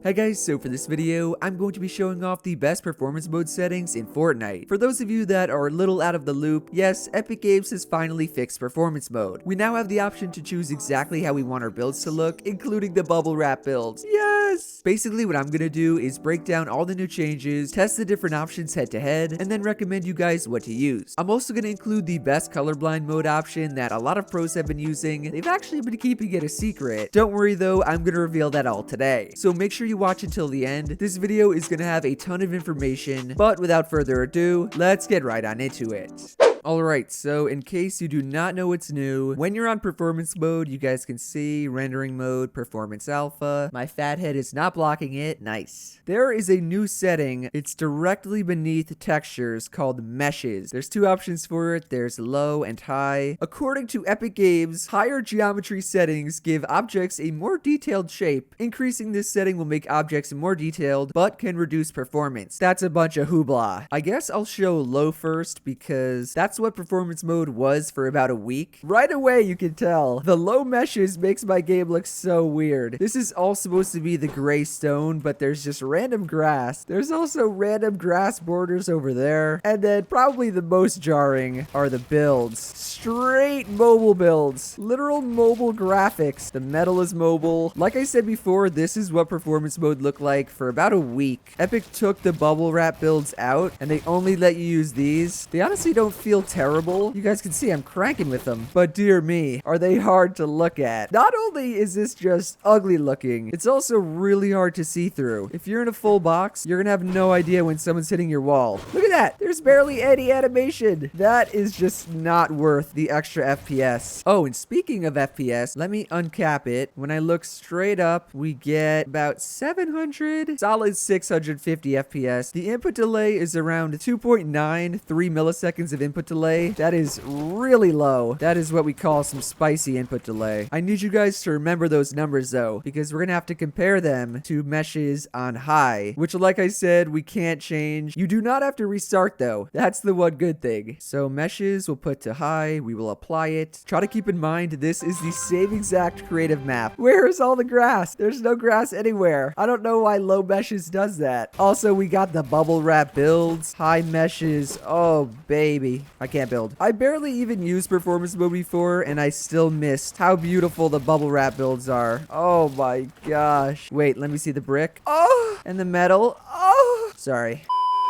Hi guys, so for this video, I'm going to be showing off the best performance mode settings in Fortnite. For those of you that are a little out of the loop, yes, Epic Games has finally fixed performance mode. We now have the option to choose exactly how we want our builds to look, including the bubble wrap builds. Yes! Basically what I'm gonna do is break down all the new changes, test the different options head to head, and then recommend you guys what to use. I'm also gonna include the best colorblind mode option that a lot of pros have been using. They've actually been keeping it a secret. Don't worry though, I'm gonna reveal that all today. So make sure you watch until the end. This video is gonna have a ton of information, but without further ado, let's get right on into it. Alright, so in case you do not know what's new, when you're on performance mode, you guys can see rendering mode, performance alpha. My fat head is not blocking it. Nice. There is a new setting. It's directly beneath textures called meshes. There's two options for it. There's low and high. According to Epic Games, higher geometry settings give objects a more detailed shape. Increasing this setting will make objects more detailed, but can reduce performance. That's a bunch of hoopla. I guess I'll show low first because that's what performance mode was for about a week. Right away you can tell. The low meshes makes my game look so weird. This is all supposed to be the gray stone, but there's just random grass. There's also random grass borders over there. And then probably the most jarring are the builds. Straight mobile builds. Literal mobile graphics. The metal is mobile. Like I said before, this is what performance mode looked like for about a week. Epic took the bubble wrap builds out and they only let you use these. They honestly don't feel terrible. You guys can see I'm cranking with them, but dear me, are they hard to look at. Not only is this just ugly looking, it's also really hard to see through. If you're in a full box, you're gonna have no idea when someone's hitting your wall. Look at that. There's barely any animation. That is just not worth the extra FPS. Oh, and speaking of FPS, let me uncap it. When I look straight up, we get about 700, solid 650 FPS. The input delay is around 2.93 milliseconds of input delay. That is really low. That is what we call some spicy input delay. I need you guys to remember those numbers though, because we're gonna have to compare them to meshes on high, which like I said, we can't change. You do not have to restart though. That's the one good thing. So meshes we'll put to high. We will apply it. Try to keep in mind this is the same exact creative map. Where is all the grass? There's no grass anywhere. I don't know why low meshes does that. Also, we got the bubble wrap builds, high meshes. Oh baby, I can't build. I barely even used performance mode before and I still missed how beautiful the bubble wrap builds are. Oh my gosh. Wait, let me see the brick. Oh, and the metal. Oh, sorry.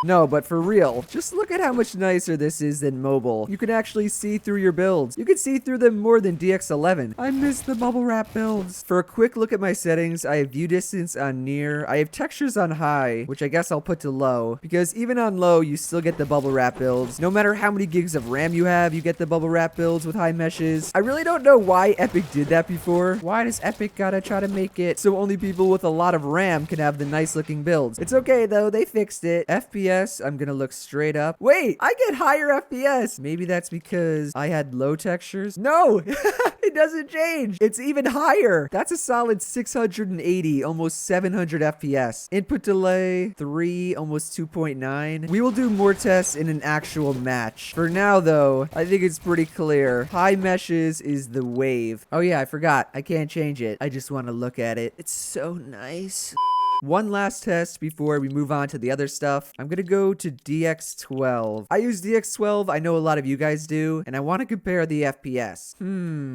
No, but for real, just look at how much nicer this is than mobile. You can actually see through your builds. You can see through them more than DX11. I miss the bubble wrap builds. For a quick look at my settings, I have view distance on near. I have textures on high, which I guess I'll put to low, because even on low, you still get the bubble wrap builds. No matter how many gigs of RAM you have, you get the bubble wrap builds with high meshes. I really don't know why Epic did that before. Why does Epic gotta try to make it so only people with a lot of RAM can have the nice looking builds? It's okay though, they fixed it. FPS, I'm gonna look straight up. Wait, I get higher FPS. Maybe that's because I had low textures. No, it doesn't change. It's even higher. That's a solid 680, almost 700 FPS. Input delay, 3, almost 2.9. We will do more tests in an actual match. For now though, I think it's pretty clear. High meshes is the wave. Oh yeah, I forgot. I can't change it. I just want to look at it. It's so nice. One last test before we move on to the other stuff. I'm gonna go to DX12. I use DX12, I know a lot of you guys do, and I want to compare the FPS.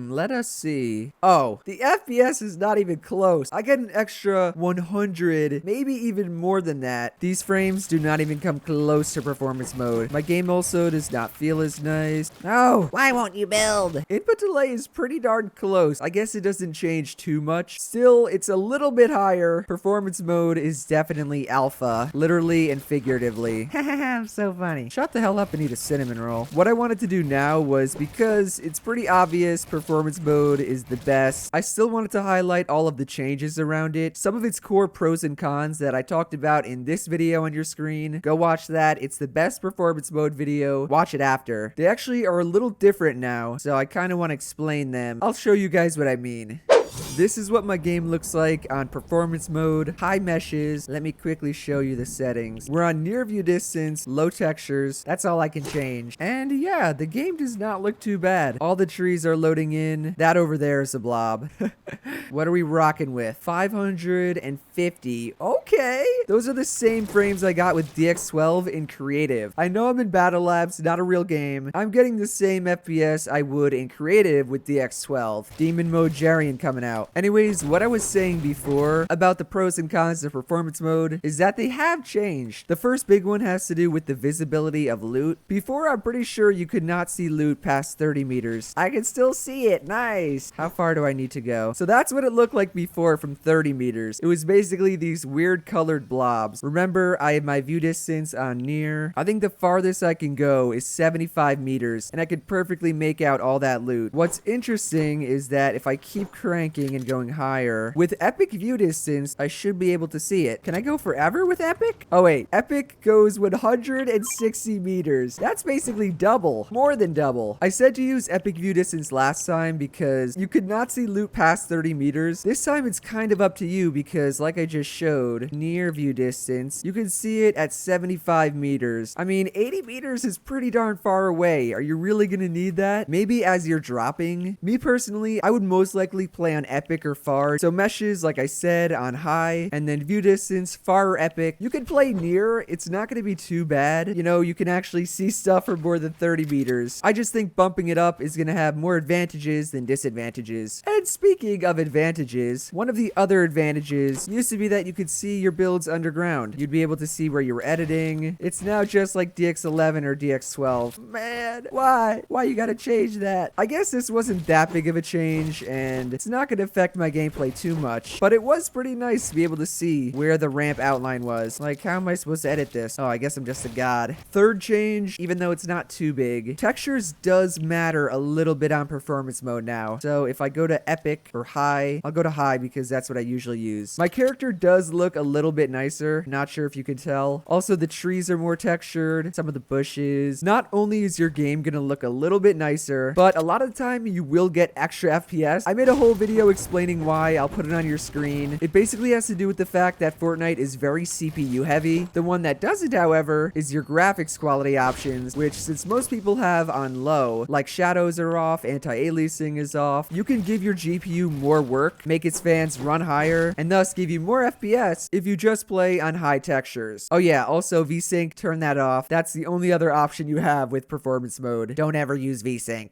Let us see. Oh, the FPS is not even close. I get an extra 100, maybe even more than that. These frames do not even come close to performance mode. My game also does not feel as nice. No, why won't you build? Input delay is pretty darn close. I guess it doesn't change too much. Still, it's a little bit higher. Performance mode is definitely alpha, literally and figuratively. I'm so funny. Shut the hell up and eat a cinnamon roll. What I wanted to do now was, because it's pretty obvious performance mode is the best, I still wanted to highlight all of the changes around it, some of its core pros and cons that I talked about in this video on your screen. Go watch that. It's the best performance mode video. Watch it after. They actually are a little different now, so I kind of want to explain them. I'll show you guys what I mean. This is what my game looks like on performance mode, high meshes. Let me quickly show you the settings. We're on near view distance, low textures. That's all I can change. And yeah, the game does not look too bad. All the trees are loading in. That over there is a blob. What are we rocking with? 550. Okay. Those are the same frames I got with DX12 in creative. I know I'm in Battle Labs, not a real game. I'm getting the same FPS I would in creative with DX12. Demon mode itsJerian coming out. Anyways, what I was saying before about the pros and cons of performance mode is that they have changed. The first big one has to do with the visibility of loot. Before, I'm pretty sure you could not see loot past 30 meters. I can still see it. Nice. How far do I need to go? So that's what it looked like before from 30 meters. It was basically these weird colored blobs. Remember, I have my view distance on near. I think the farthest I can go is 75 meters, and I could perfectly make out all that loot. What's interesting is that if I keep cranking and going higher, with epic view distance, I should be able to see it. Can I go forever with epic? Oh wait, epic goes 160 meters. That's basically double, more than double. I said to use epic view distance last time because you could not see loot past 30 meters. This time it's kind of up to you because like I just showed, near view distance, you can see it at 75 meters. I mean, 80 meters is pretty darn far away. Are you really gonna need that? Maybe as you're dropping? Me personally, I would most likely play on epic or far. So meshes, like I said, on high, and then view distance, far or epic. You can play near. It's not gonna be too bad. You know, you can actually see stuff for more than 30 meters. I just think bumping it up is gonna have more advantages than disadvantages. And speaking of advantages, one of the other advantages used to be that you could see your builds underground. You'd be able to see where you were editing. It's now just like DX11 or DX12. Man, why? Why you gotta change that? I guess this wasn't that big of a change, and it's not gonna affect my gameplay too much, but it was pretty nice to be able to see where the ramp outline was. Like, how am I supposed to edit this? Oh, I guess I'm just a god. Third change, even though it's not too big, textures does matter a little bit on performance mode now. So if I go to epic or high, I'll go to high because that's what I usually use. My character does look a little bit nicer. Not sure if you can tell. Also, the trees are more textured. Some of the bushes. Not only is your game gonna look a little bit nicer, but a lot of the time you will get extra FPS. I made a whole video explaining why. I'll put it on your screen. It basically has to do with the fact that Fortnite is very CPU heavy. The one that doesn't, however, is your graphics quality options, which since most people have on low, like shadows are off, anti-aliasing is off, you can give your GPU more work, make its fans run higher, and thus give you more FPS if you just play on high textures. Oh yeah, also VSync, turn that off. That's the only other option you have with performance mode. Don't ever use VSync.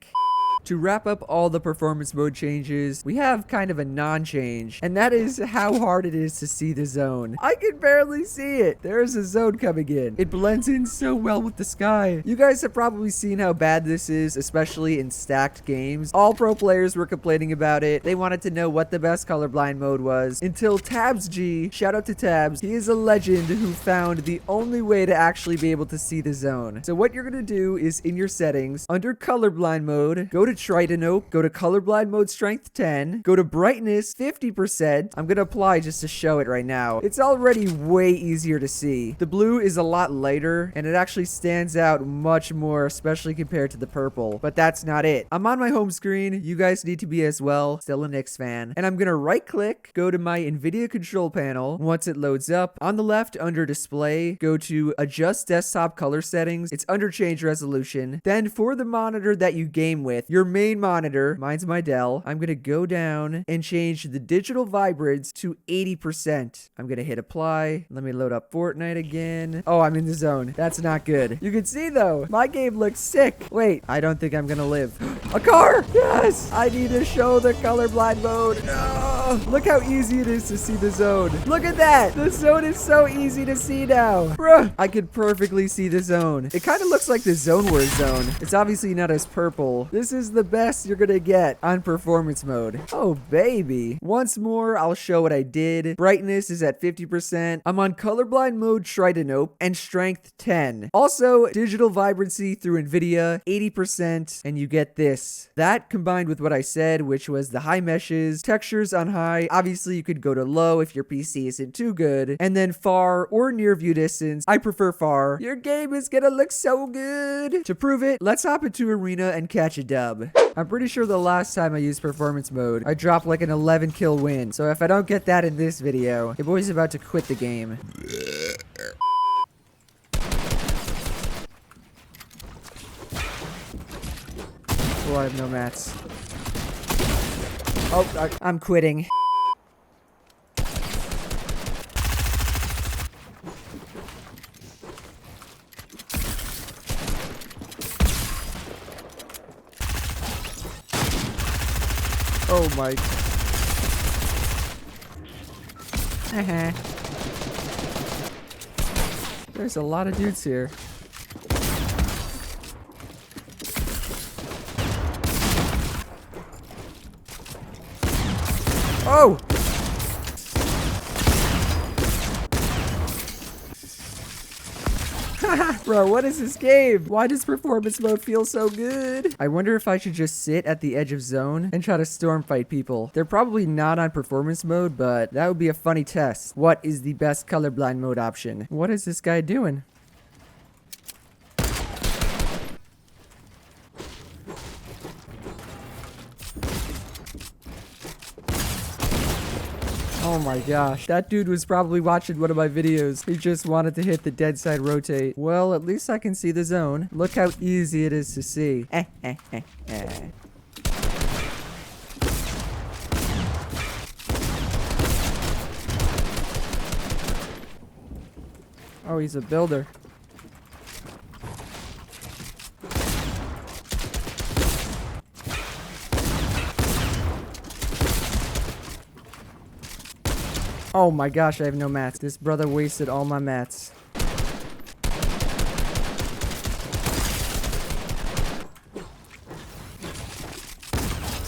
To wrap up all the performance mode changes, we have kind of a non-change, and that is how hard it is to see the zone. I can barely see it. There's a zone coming in. It blends in so well with the sky. You guys have probably seen how bad this is, especially in stacked games. All pro players were complaining about it. They wanted to know what the best colorblind mode was, until TabzG, shout out to Tabz, he is a legend who found the only way to actually be able to see the zone. So what you're gonna do is in your settings, under colorblind mode, go to try to nope, go to colorblind mode strength 10, go to brightness 50%. I'm gonna apply just to show it right now. It's already way easier to see. The blue is a lot lighter and it actually stands out much more, especially compared to the purple, but that's not it. I'm on my home screen. You guys need to be as well. Still a Knicks fan. And I'm gonna right click, go to my Nvidia control panel. Once it loads up, on the left under display, go to adjust desktop color settings. It's under change resolution. Then for the monitor that you game with, your main monitor, mine's my Dell, I'm gonna go down and change the digital vibrance to 80%. I'm gonna hit apply. Let me load up Fortnite again. Oh, I'm in the zone. That's not good. You can see though, my game looks sick. Wait, I don't think I'm gonna live. A car! Yes! I need to show the colorblind mode. No! Look how easy it is to see the zone. Look at that! The zone is so easy to see now. Bruh! I could perfectly see the zone. It kind of looks like the Zone Wars zone. It's obviously not as purple. This is the best you're gonna get on performance mode. Oh, baby. Once more, I'll show what I did. Brightness is at 50%. I'm on colorblind mode, try to nope, and strength 10. Also, digital vibrancy through Nvidia, 80%, and you get this. That combined with what I said, which was the high meshes, textures on high. Obviously, you could go to low if your PC isn't too good. And then far or near view distance. I prefer far. Your game is gonna look so good. To prove it, let's hop into arena and catch a dub. I'm pretty sure the last time I used performance mode, I dropped like an 11 kill win. So if I don't get that in this video, your boy's about to quit the game. Oh, I have no mats. Oh, I'm quitting. Oh my. There's a lot of dudes here. Oh! Bro, what is this game? Why does performance mode feel so good? I wonder if I should just sit at the edge of zone and try to storm fight people. They're probably not on performance mode, but that would be a funny test. What is the best colorblind mode option? What is this guy doing? Oh my gosh, that dude was probably watching one of my videos. He just wanted to hit the dead side rotate. Well, at least I can see the zone. Look how easy it is to see. Oh, he's a builder. Oh my gosh, I have no mats. This brother wasted all my mats.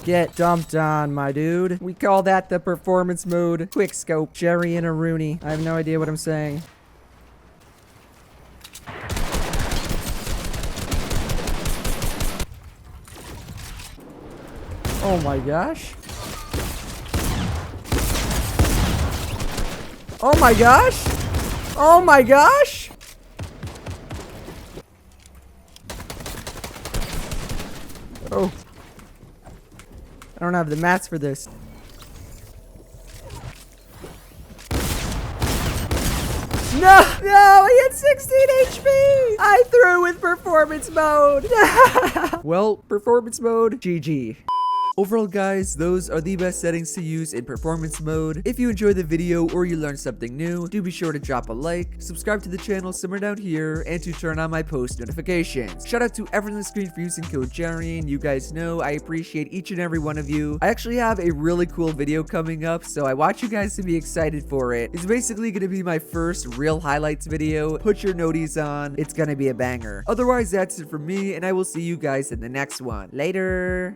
Get dumped on, my dude. We call that the performance mode. Quick scope. Jerry and a Rooney. I have no idea what I'm saying. Oh my gosh. Oh my gosh. Oh my gosh. Oh. I don't have the mats for this. No! No! He had 16 HP! I threw with performance mode! Well, performance mode, GG. Overall, guys, those are the best settings to use in performance mode. If you enjoyed the video or you learned something new, do be sure to drop a like, subscribe to the channel somewhere down here, and to turn on my post notifications. Shout out to everyone on the screen for using code JERIAN. You guys know I appreciate each and every one of you. I actually have a really cool video coming up, so I want you guys to be excited for it. It's basically going to be my first real highlights video. Put your noties on. It's going to be a banger. Otherwise, that's it for me, and I will see you guys in the next one. Later!